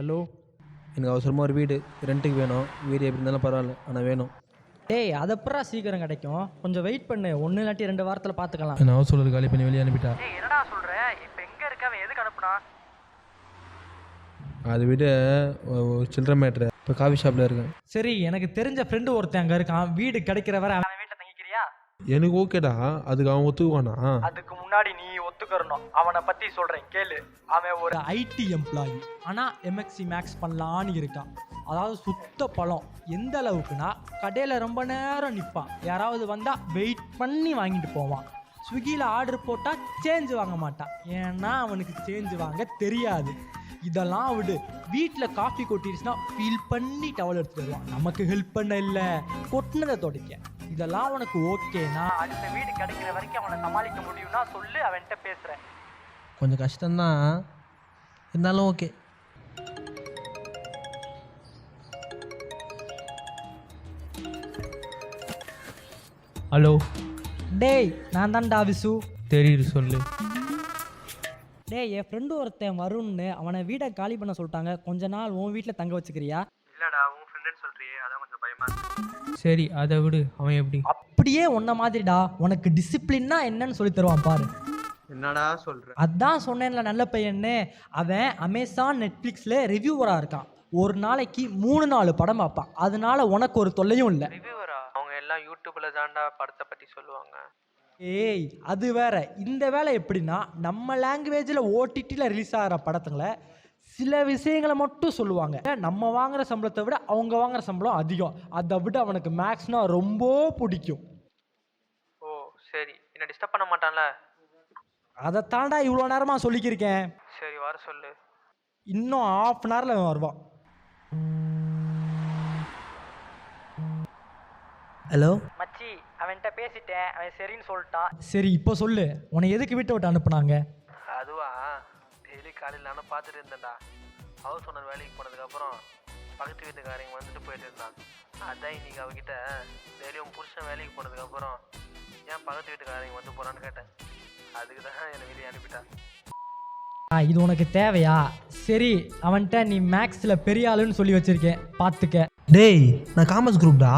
Hello, எனக்கு அவசரமாக ஒரு வீடு ரெண்ட்டுக்கு வேணும். வீடு எப்படி இருந்தாலும் பரவாயில்ல, ஆனால் வேணும். டேய் அதப்புறம் சீக்கிரம் கிடைக்கும், கொஞ்சம் வெயிட் பண்ணு. 1 இல்லாட்டி 2 வாரத்தில் பார்த்துக்கலாம். நான் ஹவுஸ் ஓனர் காலி பண்ணி வெளியே அனுப்பிட்டா. டேய் என்னடா சொல்கிற? இப்போ எங்கே இருக்க? அவன் எதுக்கு அனுப்புனா? அதை விட ஒரு சில்லற மேட்ரு. இப்போ காஃபி ஷாப்பில் இருக்கேன். சரி, எனக்கு தெரிஞ்ச ஃப்ரெண்டு ஒருத்தன் அங்கே இருக்கான். வீடு கிடைக்கிற வரை அவன் வீட்டில் தங்கிக்கிறியா? எனக்கு ஓகேடா, அதுக்கு அவன் ஒத்துக்குவானா? அதுக்கு முன்னாடி நீ ஒத்துக்கறணும். அவனை பற்றி சொல்கிறேன் கேளு. அவன் ஒரு ஐடி எம்ப்ளாயி, ஆனால் எம்எக்சி மேக்ஸ் பண்ணலான்னு இருக்கான். அதாவது சுத்த பழம். எந்த அளவுக்குன்னா கடையில் ரொம்ப நேரம் நிற்பான். யாராவது வந்தால் வெயிட் பண்ணி வாங்கிட்டு போவான். ஸ்விக்கியில் ஆர்டர் போட்டால் சேஞ்ச் வாங்க மாட்டான். ஏன்னா அவனுக்கு சேஞ்ச் வாங்க தெரியாது. இதெல்லாம் விடு, வீட்டில் காஃபி கொட்டிடுச்சுன்னா ஃபீல் பண்ணி டவல் எடுத்துட்டு வருவான். நமக்கு ஹெல்ப் பண்ண இல்லை, கொட்டினதை துடைக்க. இதெல்லாம் உனக்கு ஓகேனா? அடுத்த வீடு கிடைக்கிற வரைக்கும் அவனை சமாளிக்க முடியும்னா சொல்லு, அவன்கிட்ட பேசுகிறேன். கொஞ்சம் கஷ்டம்தான், இருந்தாலும் ஓகே. ஹலோ. டேய் நான் தான்டா விசு. தெரியுது, சொல்லு. டேய் என் ஃப்ரெண்டு ஒருத்தன் வரும்னு, அவனை வீடை காலி பண்ண சொல்லிட்டாங்க. கொஞ்ச நாள் உன் வீட்டில் தங்க வச்சுக்கிறியா? இல்லடா, உன் ஃப்ரெண்டுன்னு சொல்றியே, அதான் கொஞ்சம் பயமா இருக்கு. சரி, அதை விடு. அவன் எப்படி? அப்படியே உன்ன மாதிரிடா. உனக்கு டிசிப்ளின்னா என்னன்னு சொல்லி தருவான் பாரு. என்னடா சொல்ற? அதான் சொன்னேன்ல நல்ல பையன்னு. அவன் அமேசான் நெட்ஃப்ளிக்ஸில் ரிவ்யூவராக இருக்கான். ஒரு நாளைக்கு 3-4 படம் பார்ப்பான். அதனால உனக்கு ஒரு தொல்லையும் இல்லை. ரிவ்யூவரா? அவங்க எல்லாம் யூடியூப்ல தான்டா படத்தை பத்தி சொல்லுவாங்க. ஏய் அது வேற. இந்த வேலை எப்படின்னா, நம்ம லாங்குவேஜில் ஓடிடியில் ரிலீஸ் ஆகிற படத்துங்களை சில விஷயங்களை மட்டும் சொல்லுவாங்க. நம்ம வாங்குற சம்பளத்தை விட அவங்க வாங்குற சம்பளம் அதிகம். அதை விட அவனுக்கு மேக்ஸ்னா ரொம்ப பிடிக்கும். ஓ சரி, என்ன டிஸ்டர்ப் பண்ண மாட்டான்ல? அதை தாண்டா இவ்வளோ நேரமாக சொல்லிக்கிருக்கேன். சரி, வர சொல்லு. இன்னும் 1/2 அன் ஹவரில் வருவான். ஹலோ மச்சி, அவன்கிட்ட பேசிட்டேன். அவன் சரின்னு சொல்லிட்டான். சரி இப்போ சொல்லு, உன்னை எதுக்கு வீட்டை விட்டு அனுப்புனாங்க? அதுவா, டெய்லி காலையில் நானும் பார்த்துட்டு இருந்தேன்டா. ஹவுஸ் ஓனர் வேலைக்கு போனதுக்கப்புறம் பக்கத்து வீட்டுக்காரங்க வந்துட்டு போயிட்டு இருந்தான். அதான் இன்னைக்கு அவகிட்ட டெய்லியும் புருஷன் வேலைக்கு போனதுக்கப்புறம் ஏன் பக்கத்து வீட்டுக்காரங்க வந்து போகிறான்னு கேட்டேன். அதுக்கு தான் என்னை வெளியே அனுப்பிட்டான். இது உனக்கு தேவையா? சரி, அவன்கிட்ட நீ மேக்ஸில் பெரிய ஆளுன்னு சொல்லி வச்சிருக்கேன், பார்த்துக்க. டேய், நான் காமர்ஸ் குரூப்டா.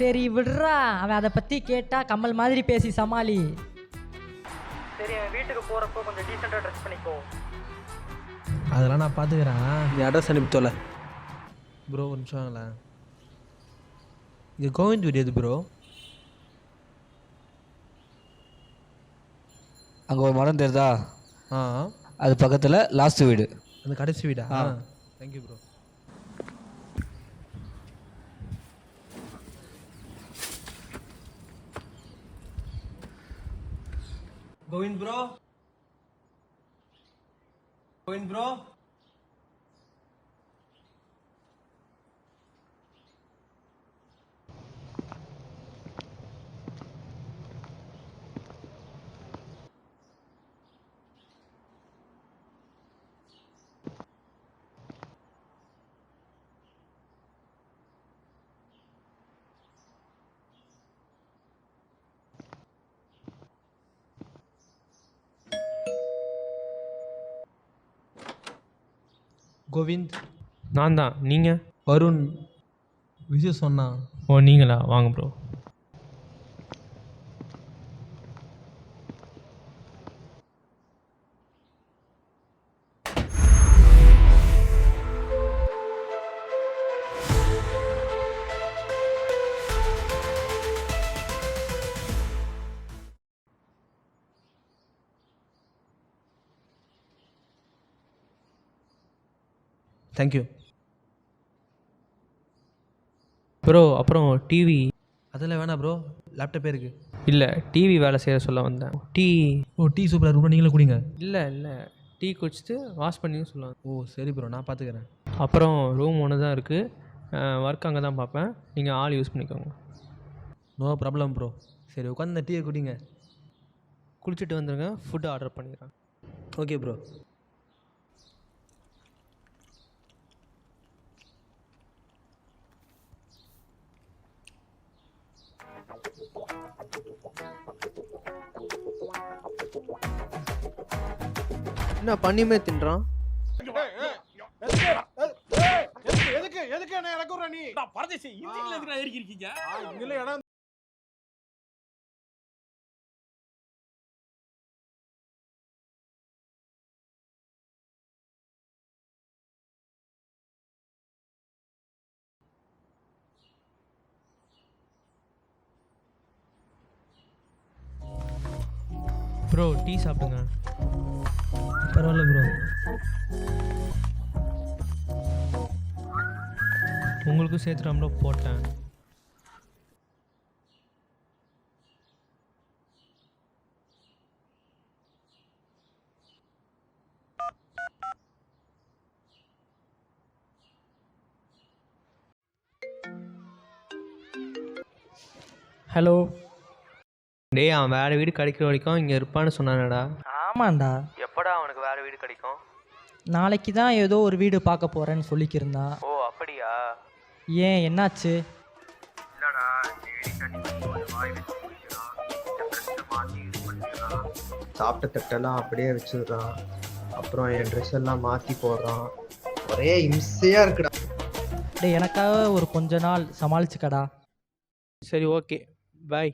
சரி விடுறா, அவன் அதை பற்றி கேட்டால் கமல் மாதிரி பேசி சமாளி. சரி, அவன் வீட்டுக்கு போகிறப்போ கொஞ்சம் டீசெண்டாக ட்ரெஸ் பண்ணிக்கோ. அதெல்லாம் நான் பார்த்துக்கிறேன். நீ அட்ரஸ் அனுப்பித்தோல ப்ரோ. ஒரு நிமிஷம் வாங்களேன். இங்கே கோவிந்த் வீடு எது ப்ரோ? அங்கே ஒரு மரம் தெரியுதா? ஆ, அது பக்கத்தில் லாஸ்ட் வீடு. அந்த கடைசி வீடா? Thank you bro. Kovind bro, Kovind bro. Kovind. நான் தான். நீங்கள்? வருண். விஜய் சொன்னான். ஓ நீங்களா? வாங்க ப்ரோ. Thank you bro. அப்புறம் டிவி? அதெல்லாம் வேணாம் ப்ரோ, லேப்டாப்பே இருக்குது. இல்லை, டிவி வேலை செய்ய சொல்ல வந்தேன். ஓ டீ சூப்பராக இருக்கும், நீங்களும் குடிங்க. இல்லை டீ குடிச்சிட்டு வாஷ் பண்ணியும் சொல்லுவாங்க. ஓ சரி ப்ரோ, நான் பார்த்துக்கிறேன். அப்புறம் ரூம் ஒன்று தான் இருக்குது, ஒர்க் அங்கே தான் பார்ப்பேன். நீங்கள் ஆள் யூஸ் பண்ணிக்கோங்க. No problem bro. சரி, உட்காந்து இந்த டீயை குடிங்க. குளிச்சுட்டு வந்துடுங்க, ஃபுட்டு ஆர்டர் பண்ணிடுறேன். Okay bro. என்ன பண்ணியுமே தின்றான்? எதுக்கு என்ன இறக்குற நீ பரதேசி இன்ஜின்ல எதுக்கு ஏறி இருக்கீங்க இதுல இடம் ப்ரோ டீ சாப்பிடுங்க. பரவாயில்ல ப்ரோ. உங்களுக்கும் சேர்த்து ரொம்ப போட்டேன். ஹலோ. டேய் அவன் வேறு வீடு கிடைக்கிற வரைக்கும் இங்கே இருப்பான்னு சொன்னானடா. ஆமாண்டா. எப்படா அவனுக்கு வேறு வீடு கிடைக்கும்? நாளைக்கு தான் ஏதோ ஒரு வீடு பார்க்க போகிறேன்னு சொல்லிக்கிருந்தான். ஓ அப்படியா? ஏன் என்னாச்சு? இல்லடா, டெய்லி தண்ணி வாய் வச்சு குடிக்கிறான், ட்ரெஸ்ஸை மாற்றி யூஸ் பண்ணிக்கிறான், சாப்பிட்ட தட்டெல்லாம் அப்படியே வச்சுடுறான், அப்புறம் என் ட்ரெஸ் எல்லாம் மாற்றி போடுறான். ஒரே இம்சையாக இருக்குடா. டேய் எனக்காக ஒரு கொஞ்ச நாள் சமாளிச்சுக்கடா. சரி ஓகே பாய்.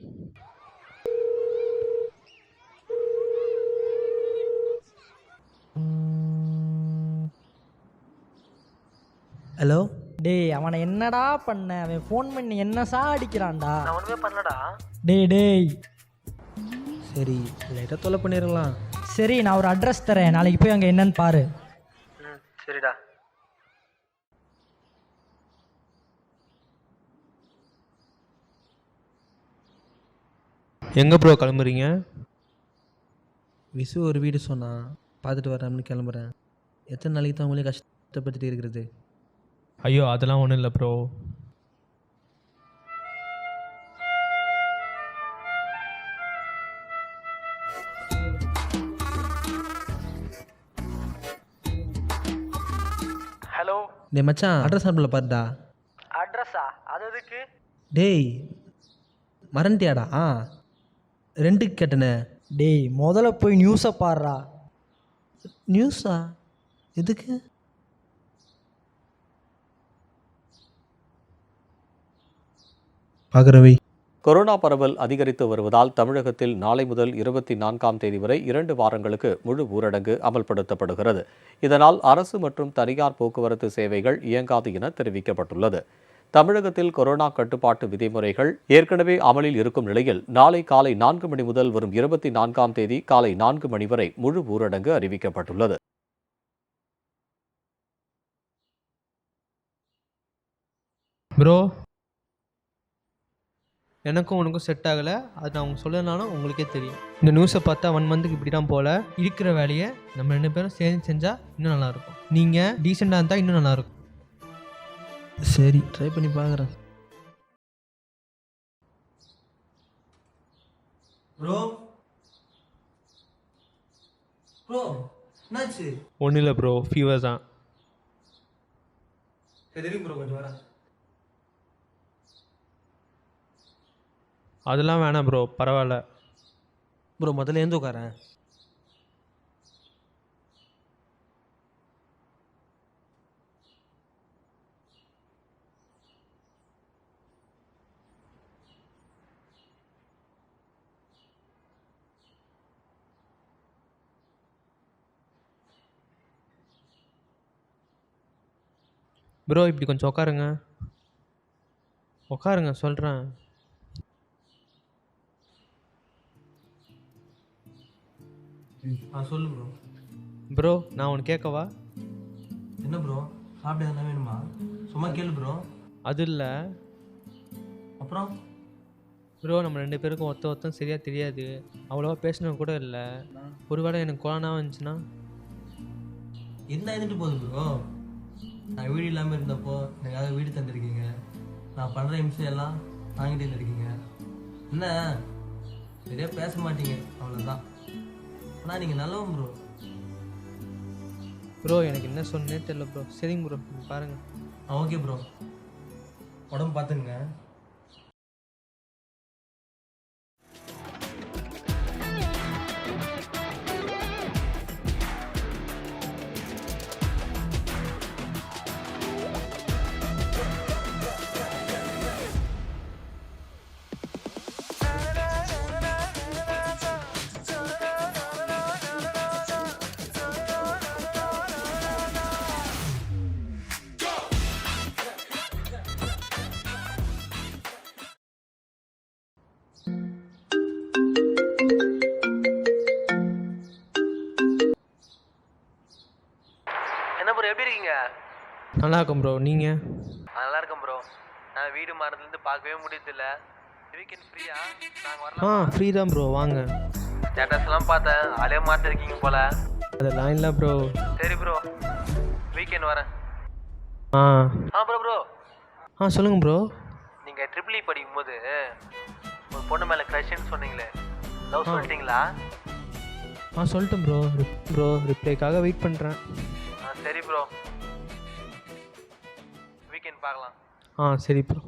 ஹலோ. டேய் அவனை என்னடா பண்ண? அவன் ஃபோன் பண்ணி என்ன அடிக்கிறான்டா. நான் ஒன்றுமே பண்ணலடா. டேய் சரி லைட்டாக தொலை பண்ணிடலாம். சரி நான் ஒரு அட்ரஸ் தரேன், நாளைக்கு போய் அங்கே என்னன்னு பாரு. ம் சரிடா. எங்கே ப்ரோ கிளம்புறீங்க? விசு ஒரு வீடு சொன்னான், பார்த்துட்டு வரேன்னு கிளம்புறேன். எத்தனை நாளைக்கு தான் அவங்களே கஷ்டப்பட்டுட்டு இருக்கிறது? ஐயோ அதெல்லாம் ஒன்றும் இல்லை ப்ரோ. ஹலோ. டேய் மச்சான் அட்ரஸ் சாம்பிளில் பாருடா. அட்ரஸா? அது எதுக்கு? டேய் மறந்துட்டியாடா? ரெண்டுக்கு கேட்டனே. டேய் முதல்ல போய் நியூஸை பாடுறா. நியூஸா? எதுக்கு? பார்க்குறவை. கொரோனா பரவல் அதிகரித்து வருவதால் தமிழகத்தில் நாளை முதல் 24ஆம் தேதி வரை 2 வாரங்களுக்கு முழு ஊரடங்கு அமல்படுத்தப்படுகிறது. இதனால் அரசு மற்றும் தனியார் போக்குவரத்து சேவைகள் இயங்காது என தெரிவிக்கப்பட்டுள்ளது. தமிழகத்தில் கொரோனா கட்டுப்பாட்டு விதிமுறைகள் ஏற்கனவே அமலில் இருக்கும் நிலையில் நாளை காலை 4 மணி முதல் வரும் 24ஆம் தேதி காலை 4 மணி வரை முழு ஊரடங்கு அறிவிக்கப்பட்டுள்ளது. ப்ரோ எனக்கும் உனக்கும் செட் ஆகலை, அது நான் அவங்க சொல்லனாலும் உங்களுக்கே தெரியும். இந்த நியூஸை பார்த்தா 1 மந்த்துக்கு இப்படி தான் போல். இருக்கிற வேலையை நம்ம 2 பேரும் சேர்ந்து செஞ்சால் இன்னும் நல்லாயிருக்கும். நீங்கள் டீசெண்டாக இருந்தால் இன்னும் நல்லாயிருக்கும். சரி ட்ரை பண்ணி பார்க்குறேன். ப்ரோ ப்ரோ என்னாச்சு? ஒன்றும் இல்லை ப்ரோ, ஃபீவர் தான். தெரியும் ப்ரோ, கொஞ்சம் வரேன். அதெல்லாம் வேணாம் ப்ரோ, பரவாயில்ல. ப்ரோ முதல்ல எழுந்து உட்காரேன். ப்ரோ இப்படி கொஞ்சம் உட்காருங்க, உட்காருங்க சொல்கிறேன். சொல்லு ப்ரோ. ப்ரோ நான் ஒன்று கேட்கவா? என்ன ப்ரோ சாப்பிட்டு எதுனா வேணுமா? சும்மா கேளு ப்ரோ. அது இல்லை அப்புறம் ப்ரோ, நம்ம 2 பேருக்கும் ஒருத்தன் சரியாக தெரியாது, அவ்வளோவா பேசினவங்க கூட இல்லை. ஒருவேளை எனக்கு கொரோனா வந்துச்சுன்னா? என்ன இருந்துட்டு போகுது ப்ரோ? நான் வீடு இல்லாமல் இருந்தப்போ எனக்காக வீடு தந்துருக்கீங்க. நான் பண்ணுற நிமிஷம் எல்லாம் வாங்கிட்டு இருக்கீங்க. என்ன சரியாக பேச மாட்டீங்க, அவ்வளோதான். ஆனால் நீங்கள் நல்லவன் ப்ரோ. ப்ரோ எனக்கு என்ன சொன்னே தெரியல ப்ரோ. சரிங்க ப்ரோ, பாருங்கள். ஓகே ப்ரோ, உடம்பு பார்த்துங்க. ப்ரோ எப்படி இருக்கீங்க? நல்லா இருக்கும் ப்ரோ. நீங்கள்? நல்லா இருக்கேன் ப்ரோ. நான் வீடு மாறதுலேருந்து பார்க்கவே முடியதில்ல. வீக்கெண்ட் ஃப்ரீயா? நாங்கள் ஆ வரலாம். ஃப்ரீ தான் ப்ரோ, வாங்க. ஸ்டேட்டஸ்லாம் பார்த்தேன், ஆளே மாட்டிருக்கீங்க போல. அதெல்லாம் இல்லை ப்ரோ. சரி ப்ரோ, வீக்கெண்ட் வரேன். ஆ ப்ரோ ப்ரோ ஆ சொல்லுங்கள் ப்ரோ. நீங்கள் ட்ரிபிள் இ படிக்கும்போது ஒரு பொண்ணு மேலே க்ரஷ்ன்னு சொன்னீங்களே, லவ் சொல்லிட்டீங்களா? ஆ சொல்லிட்டேன் ப்ரோ. ரிப்ளைக்காக வெயிட் பண்ணுறேன். சரி ப்ரோ, வீக்கெண்ட் பார்க்கலாம். ஆ சரி ப்ரோ.